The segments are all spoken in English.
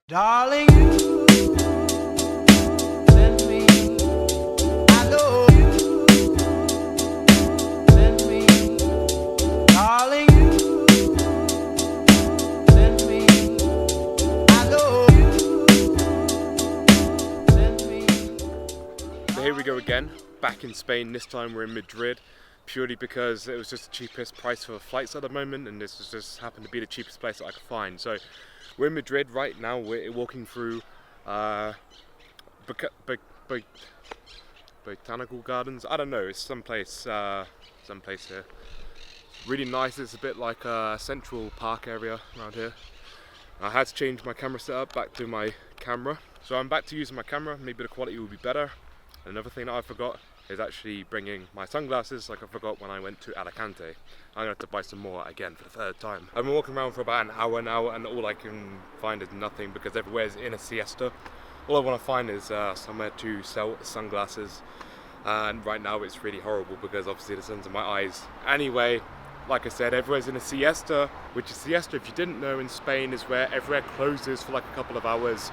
Darling, you send me, I know you send me, darling, you send me, I know you send me. So here we go again, back in Spain. This time we're in Madrid, purely because it was just the cheapest price for flights at the moment, and this was just happened to be the cheapest place that I could find. So we're in Madrid right now. We're walking through botanical gardens. I don't know. It's someplace here. Really nice. It's a bit like a Central Park area around here. I had to change my camera setup back to my camera, so I'm back to using my camera. Maybe the quality will be better. Another thing that I forgot is actually bringing my sunglasses, like I forgot when I went to Alicante. I'm gonna have to buy some more again for the third time. I've been walking around for about an hour now, and all I can find is nothing because everywhere's in a siesta. All I want to find is somewhere to sell sunglasses, and right now it's really horrible because obviously the sun's in my eyes. Anyway, like I said, everywhere's in a siesta, which is siesta, if you didn't know, in Spain is where everywhere closes for like a couple of hours.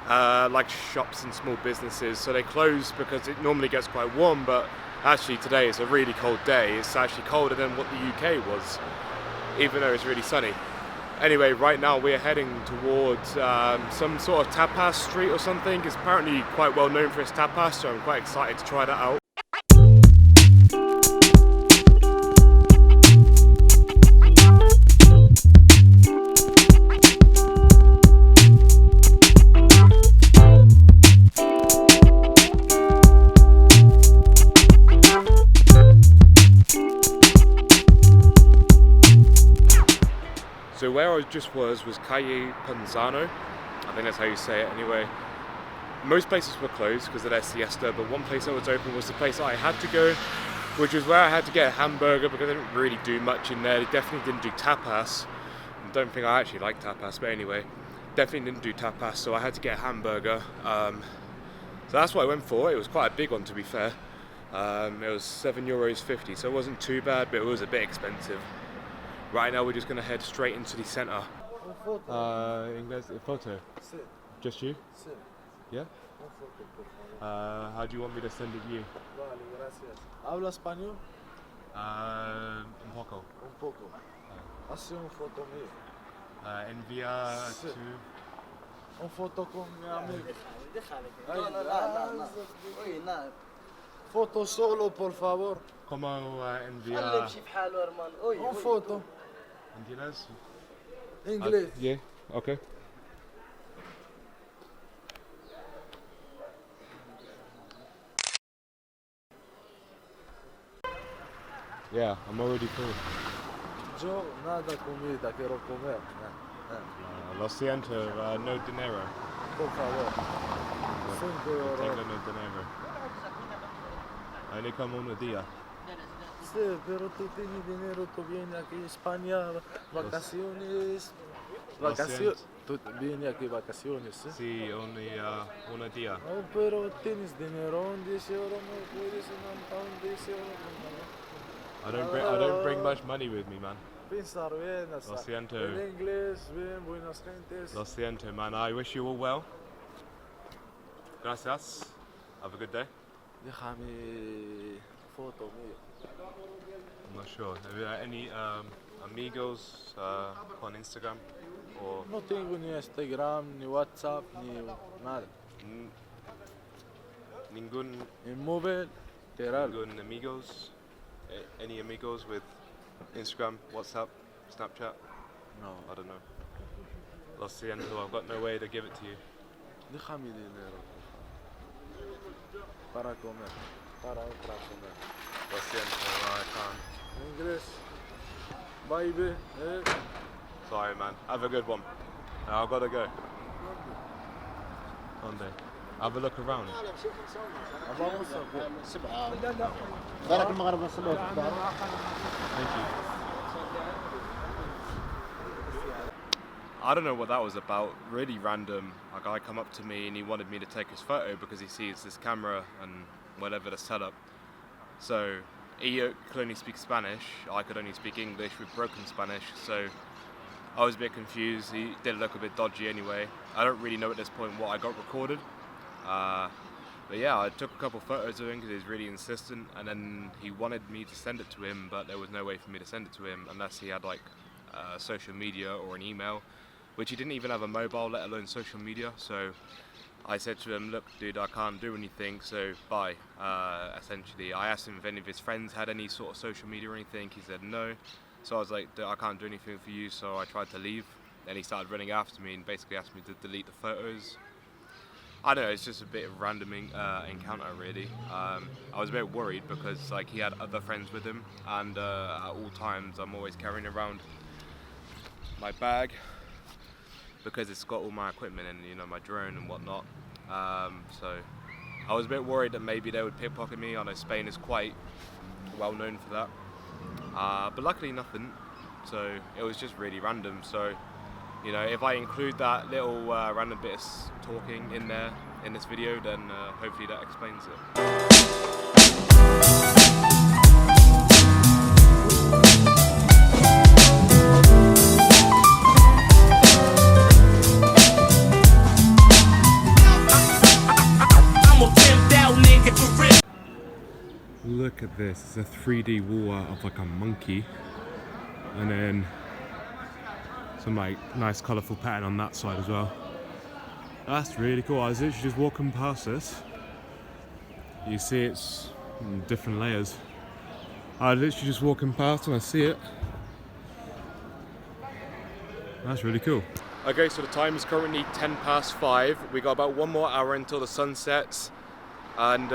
Like shops and small businesses, so they close because it normally gets quite warm, but actually today is a really cold day. It's actually colder than what the UK was, even though it's really sunny. Anyway, right now we're heading towards some sort of tapas street or something. It's apparently quite well known for its tapas, so I'm quite excited to try that out. So where I just was Calle Panzano, I think that's how you say it anyway. Most places were closed because of their siesta, but one place that was open was the place that I had to go, which was where I had to get a hamburger because they didn't really do much in there. They definitely didn't do tapas. I don't think I actually like tapas, but anyway, definitely didn't do tapas, so I had to get a hamburger. So that's what I went for. It was quite a big one, to be fair. It was €7.50, so it wasn't too bad, but it was a bit expensive. Right now we're just going to head straight into the centre. English photo? Sí, Just you? sí. Yeah? Un foto, por favor. How do you want me to send it you? Vale, gracias. ¿Habla español? Un poco. Un poco. Hace un foto mío. Envía Sí. to... Un foto con mi amigo. Oye, nada. Foto solo, por favor. ¿Cómo خليه envía? يمشي بحاله ارمان. Oye, Un oye. foto. ¿Entiendes? Inglés. Yeah, okay. Yeah, I'm already full. Yo nada comida, quiero comer. Lo siento, no dinero. Por favor. 5 No tengo euros. no dinero. Only come un día. Sí, pero tú tienes dinero, tú vienes aquí a España, vacaciones. Lo Vacaciones. siento. Tú vienes aquí vacaciones, ¿sí? Sí, only un día. Oh, pero tienes dinero, un 10 euros, no puedes mandar un 10 euros. I don't bring much money with me, man. Pensar bien, Lo siento. en inglés, bien, buenas gentes. Lo siento, man. I wish you all well. Gracias. Have a good day. Déjame foto mío. I'm not sure. Have you any amigos on Instagram or No tengo ni Instagram, ni WhatsApp, ni nada. ningún En móvil, literal. amigos? Any amigos with Instagram, WhatsApp, Snapchat? No, I don't know. Lo siento. I've got no way to give it to you. déjame dinero. Para comer, para comer. Lo siento. I can't. Inglés, baby, Sorry, man. Have a good one. I've got to go. Monday. Have a look around. Vamos a ver. ذلك المغرب الصبح. Thank you. I don't know what that was about. Really random. A guy come up to me and he wanted me to take his photo because he sees this camera and whatever the setup. So he could only speak Spanish. I could only speak English with broken Spanish. So I was a bit confused. He did look a bit dodgy anyway. I don't really know at this point what I got recorded. But yeah, I took a couple photos of him because he was really insistent, and then he wanted me to send it to him, but there was no way for me to send it to him unless he had like social media or an email, which he didn't even have a mobile, let alone social media. So I said to him, look dude, I can't do anything, so bye. Essentially, I asked him if any of his friends had any sort of social media or anything. He said no. So I was like, I can't do anything for you, so I tried to leave. Then he started running after me and basically asked me to delete the photos. I don't know, it's just a bit of a random encounter really. I was a bit worried because like he had other friends with him, and at all times I'm always carrying around my bag because it's got all my equipment and, you know, my drone and whatnot. So I was a bit worried that maybe they would pickpocket me. I know Spain is quite well known for that. But luckily nothing, so it was just really random. So, you know, if I include that little random bit of talking in there in this video, then hopefully that explains it. Look at this, it's a 3D wall out of like a monkey, and then some like nice colourful pattern on that side as well. That's really cool. I was literally just walking past this. You see it's in different layers. I was literally just walking past and I see it. That's really cool. Okay, so the time is currently 5:10. We got about 1 more hour until the sun sets, and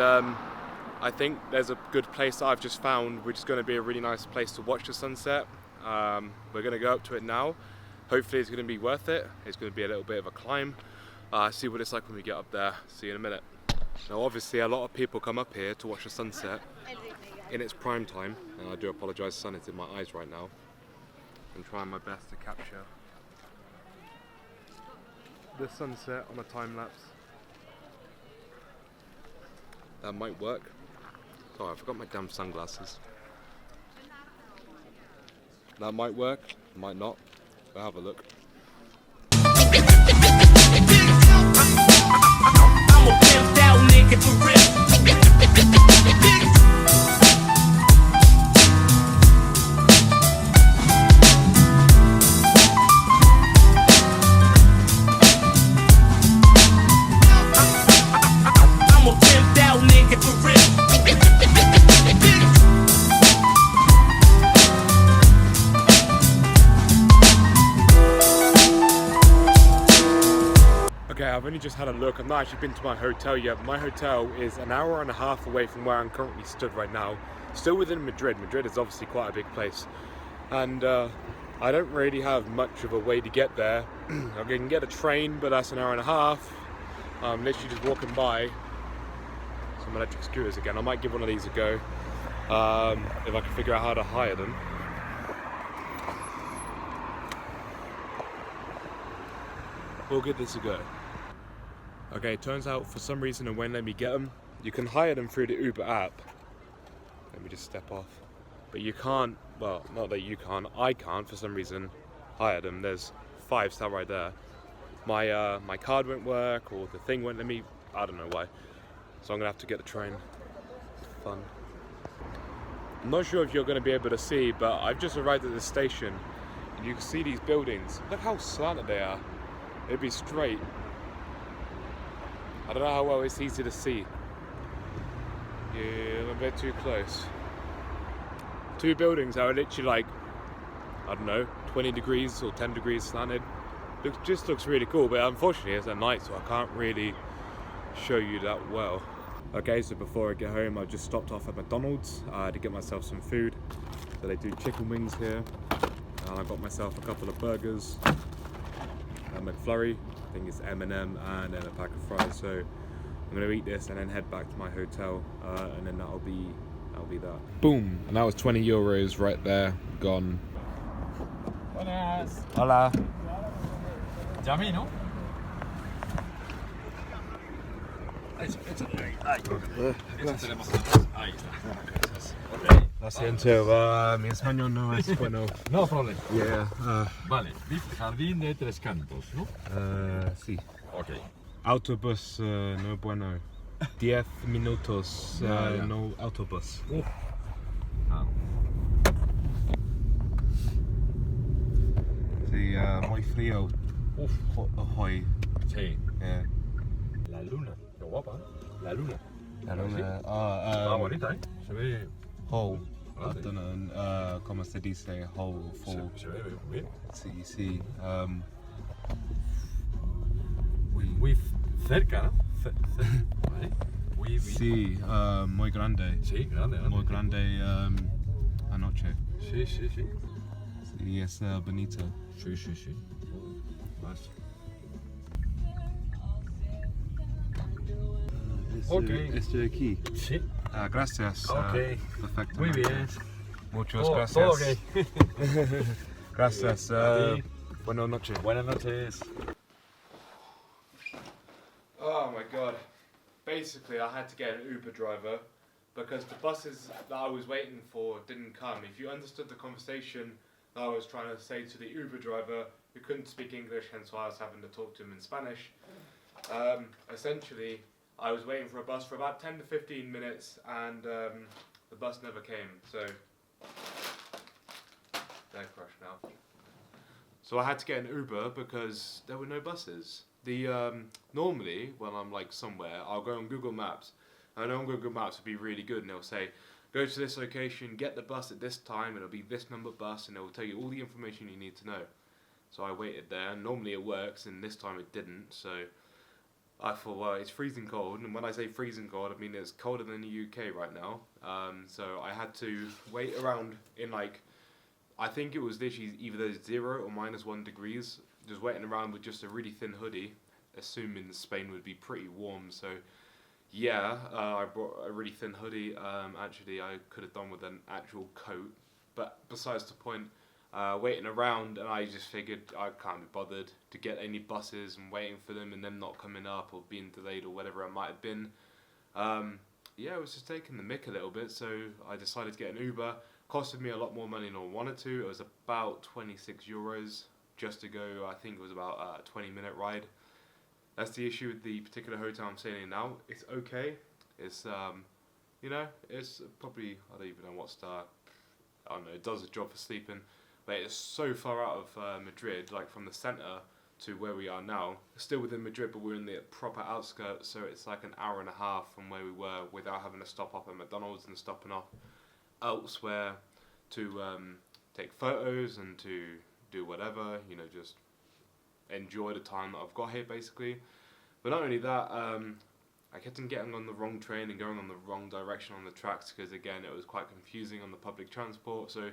I think there's a good place that I've just found, which is going to be a really nice place to watch the sunset. We're going to go up to it now. Hopefully it's going to be worth it. It's going to be a little bit of a climb. See what it's like when we get up there. See you in a minute. Now obviously a lot of people come up here to watch the sunset in its prime time, and I do apologise, the sun is in my eyes right now. I'm trying my best to capture the sunset on a time lapse. That might work. Oh, I forgot my damn sunglasses. That might work, might not. We'll have a look. I'm a pimped out nigga for real. I'm a pimped out nigga for real. Okay, I've only just had a look. I've not actually been to my hotel yet. My hotel is an hour and a half away from where I'm currently stood right now. Still within Madrid. Madrid is obviously quite a big place. And I don't really have much of a way to get there. I can get a train, but that's an hour and a half. I'm literally just walking by some electric scooters again. I might give one of these a go if I can figure out how to hire them. We'll give this a go. Okay, it turns out for some reason it won't let me get them. You can hire them through the Uber app. Let me just step off. But you can't, well, not that you can't, I can't for some reason hire them. There's 5 star right there. My card won't work, or the thing won't let me, I don't know why. So I'm gonna have to get the train. Fun. I'm not sure if you're gonna be able to see, but I've just arrived at the station and you can see these buildings. Look how slanted they are. It'd be straight. I don't know how well it's easy to see. Yeah, I'm a bit too close. 2 buildings that are literally like, I don't know, 20 degrees or 10 degrees slanted. Just looks really cool, but unfortunately it's at night, so I can't really show you that well. Okay, so before I get home, I just stopped off at McDonald's to get myself some food. So they do chicken wings here. And I got myself a couple of burgers. A McFlurry, I think it's M&M, and then a pack of fries. So I'm gonna eat this and then head back to my hotel, and then that'll be that. Boom, and that was 20 euros right there, gone. Buenas. Hola. Yummy, ¿no? Ahí está. Lo siento, mi español no es bueno. No problem. Yeah, Vale, jardín de tres cantos, ¿no? sí. Ok. Autobús no bueno. 10 minutos, Ya. no autobús. Ah, Sí, muy frío hoy. sí. Yeah. La luna, qué guapa, ¿eh? La luna. La luna, Ah, bonita, ¿eh? Se ve... whole. I Grande. don't know, como se dice, whole, full. Se ve bien. Sí, sí. Muy cerca, ¿no? Vale. Muy... Sí, muy grande. Sí, grande. Muy grande anoche. Sí. Sí, es bonito. Sí. Más. Ok. Estoy aquí. Sí. Gracias. Ok. Perfecto. Muy bien. Muchas Todo gracias. ok. Gracias. A ti. Buenas noches. Buenas noches. Oh my god. Basically, I had to get an Uber driver because the buses that I was waiting for didn't come. If you understood the conversation that I was trying to say to the Uber driver, who couldn't speak English, hence why I was having to talk to him in Spanish. Essentially, I was waiting for a bus for about 10 to 15 minutes and the bus never came, so they're crushed now. So I had to get an Uber because there were no buses. Normally when I'm like somewhere, I'll go on Google Maps. I know on Google Maps would be really good, and it'll say, go to this location, get the bus at this time, it'll be this number bus, and it will tell you all the information you need to know. So I waited there, and normally it works, and this time it didn't. So I thought, well, it's freezing cold, and when I say freezing cold, I mean it's colder than the UK right now. So I had to wait around in like, I think it was literally either 0 or -1 degrees, just waiting around with just a really thin hoodie, assuming Spain would be pretty warm. So yeah, I brought a really thin hoodie. Actually, I could have done with an actual coat, but besides the point. Waiting around, and I just figured I can't be bothered to get any buses and waiting for them and them not coming up or being delayed or whatever it might have been. Yeah, it was just taking the mick a little bit, so I decided to get an Uber. Costed me a lot more money than I wanted to. It was about 26 euros just to go. I think it was about a 20-minute ride. That's the issue with the particular hotel I'm staying in now. It's okay. It's it's probably, I don't even know what star. I don't know. It does a job for sleeping. But it's so far out of Madrid, like from the centre to where we are now. Still within Madrid, but we're in the proper outskirts, so it's like an hour and a half from where we were without having to stop off at McDonald's and stopping off elsewhere to take photos and to do whatever, just enjoy the time that I've got here basically. But not only that, I kept on getting on the wrong train and going on the wrong direction on the tracks because again it was quite confusing on the public transport. So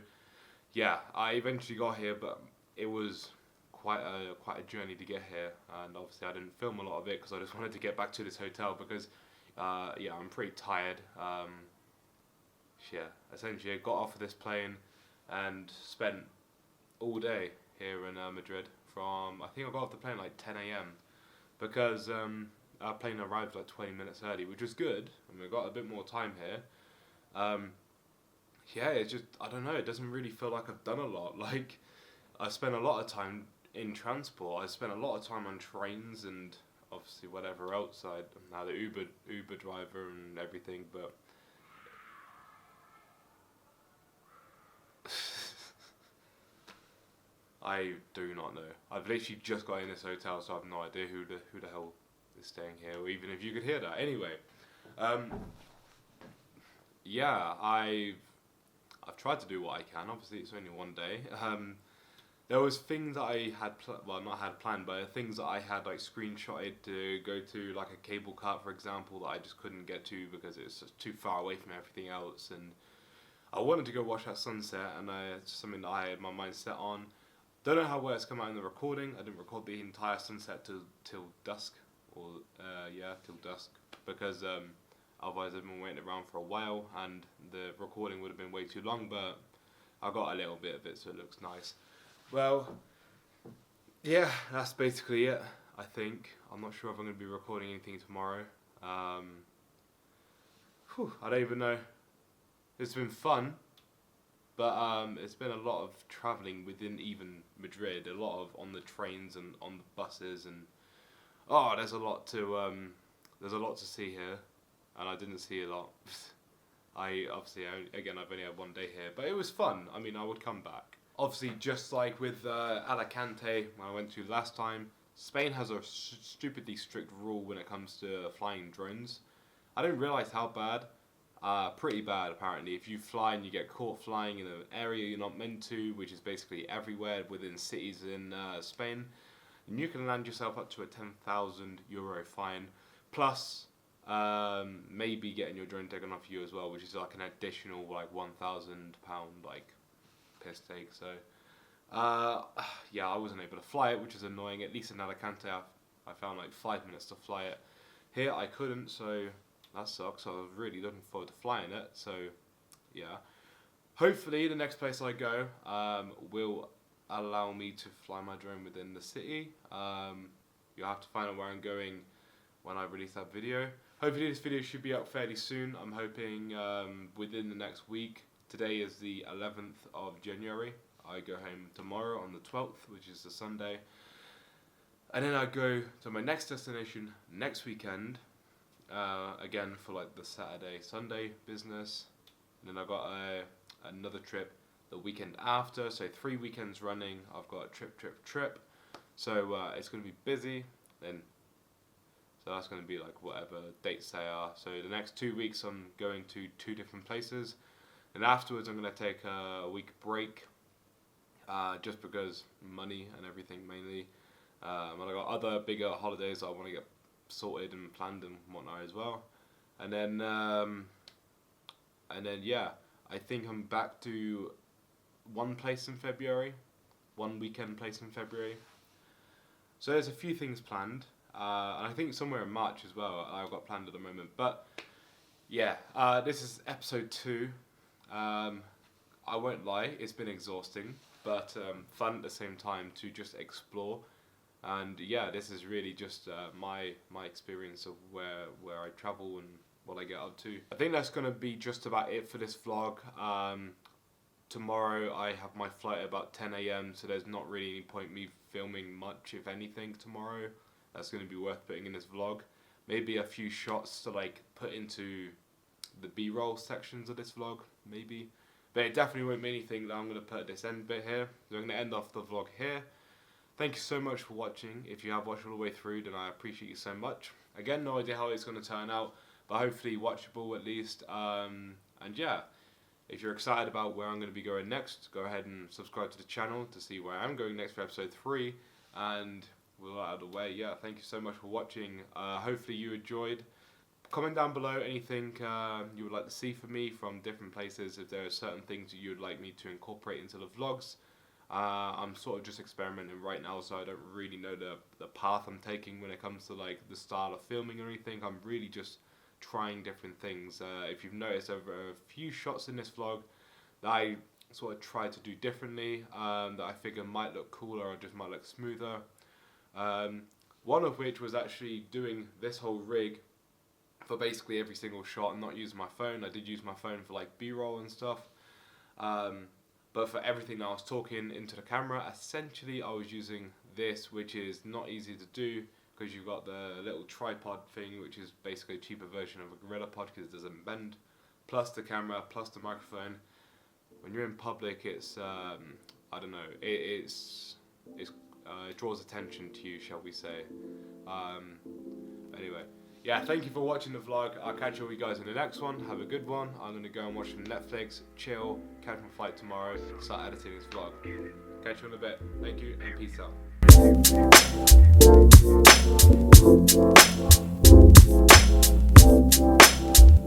yeah, I eventually got here, but it was quite a journey to get here, and obviously I didn't film a lot of it because I just wanted to get back to this hotel because I'm pretty tired. Essentially I got off of this plane and spent all day here in Madrid I think I got off the plane like 10 a.m. because our plane arrived like 20 minutes early, which was good, and we got a bit more time here. Yeah, it's just, I don't know, it doesn't really feel like I've done a lot. Like, I spent a lot of time in transport, I spent a lot of time on trains and obviously whatever else. I'm now the Uber driver and everything, but I do not know. I've literally just got in this hotel, so I have no idea who the hell is staying here, or even if you could hear that. Anyway, yeah, I've tried to do what I can. Obviously, it's only one day. There was things that I had, not had planned, but things that I had like screenshotted to go to, like a cable car, for example, that I just couldn't get to because it's just too far away from everything else. And I wanted to go watch that sunset, and it's something that I had my mind set on. Don't know how well it's come out in the recording. I didn't record the entire sunset till dusk, till dusk, because otherwise I've been waiting around for a while and the recording would have been way too long, but I got a little bit of it, so it looks nice. Well, yeah, that's basically it, I think. I'm not sure if I'm going to be recording anything tomorrow. I don't even know. It's been fun. But it's been a lot of travelling within even Madrid, a lot of on the trains and on the buses, and there's a lot to see here, and I didn't see a lot. I've only had one day here, but it was fun. I mean, I would come back. Obviously, just like with Alicante, when I went to last time, Spain has a stupidly strict rule when it comes to flying drones. I didn't realise how bad. Pretty bad apparently. If you fly and you get caught flying in an area you're not meant to, which is basically everywhere within cities in Spain, and you can land yourself up to a €10,000 fine, plus maybe getting your drone taken off you as well, which is like an additional like £1,000 like piss take. So yeah, I wasn't able to fly it, which is annoying. At least in Alicante I found like 5 minutes to fly it. Here I couldn't, so that sucks. I was really looking forward to flying it, so yeah. Hopefully the next place I go will allow me to fly my drone within the city. You'll have to find out where I'm going when I release that video. Hopefully this video should be up fairly soon. I'm hoping within the next week. Today is the 11th of January. I go home tomorrow on the 12th, which is the Sunday. And then I go to my next destination next weekend. Again for like the Saturday, Sunday business. And then I got another trip the weekend after. So 3 weekends running. I've got a trip. So it's going to be busy. So that's going to be like whatever dates they are. So the next 2 weeks I'm going to 2 different places. And afterwards I'm going to take a week break. Just because money and everything mainly. And I got other bigger holidays that I want to get sorted and planned and whatnot as well. And then yeah, I think I'm back to one place in February. One weekend place in February. So there's a few things planned. And I think somewhere in March as well I've got planned at the moment. But yeah, this is episode 2. I won't lie, it's been exhausting, but fun at the same time to just explore. And yeah, this is really just my experience of where I travel and what I get up to. I think that's going to be just about it for this vlog. Tomorrow I have my flight at about 10 AM, so there's not really any point me filming much, if anything, tomorrow. That's going to be worth putting in this vlog. Maybe a few shots to like put into the B-roll sections of this vlog, maybe. But it definitely won't be anything that I'm going to put at this end bit here. So I'm going to end off the vlog here. Thank you so much for watching. If you have watched all the way through, then I appreciate you so much. Again, no idea how it's going to turn out, but hopefully watchable at least. And yeah, if you're excited about where I'm going to be going next, go ahead and subscribe to the channel to see where I'm going next for episode 3. And we're out of the way. Yeah, thank you so much for watching. Hopefully you enjoyed. Comment down below anything you would like to see from me from different places. If there are certain things you would like me to incorporate into the vlogs. I'm sort of just experimenting right now, so I don't really know the path I'm taking when it comes to like the style of filming or anything. I'm really just trying different things. If you've noticed, over a few shots in this vlog that I sort of tried to do differently, that I figure might look cooler or just might look smoother. One of which was actually doing this whole rig for basically every single shot and not using my phone. I did use my phone for like B-roll and stuff. But for everything that I was talking into the camera, essentially I was using this, which is not easy to do because you've got the little tripod thing, which is basically a cheaper version of a Gorilla Pod because it doesn't bend, plus the camera, plus the microphone. When you're in public, it's I don't know, it draws attention to you, shall we say. Anyway. Yeah, thank you for watching the vlog. I'll catch you guys in the next one. Have a good one. I'm going to go and watch some Netflix, chill, catch my flight tomorrow, start editing this vlog. Catch you in a bit. Thank you and peace out.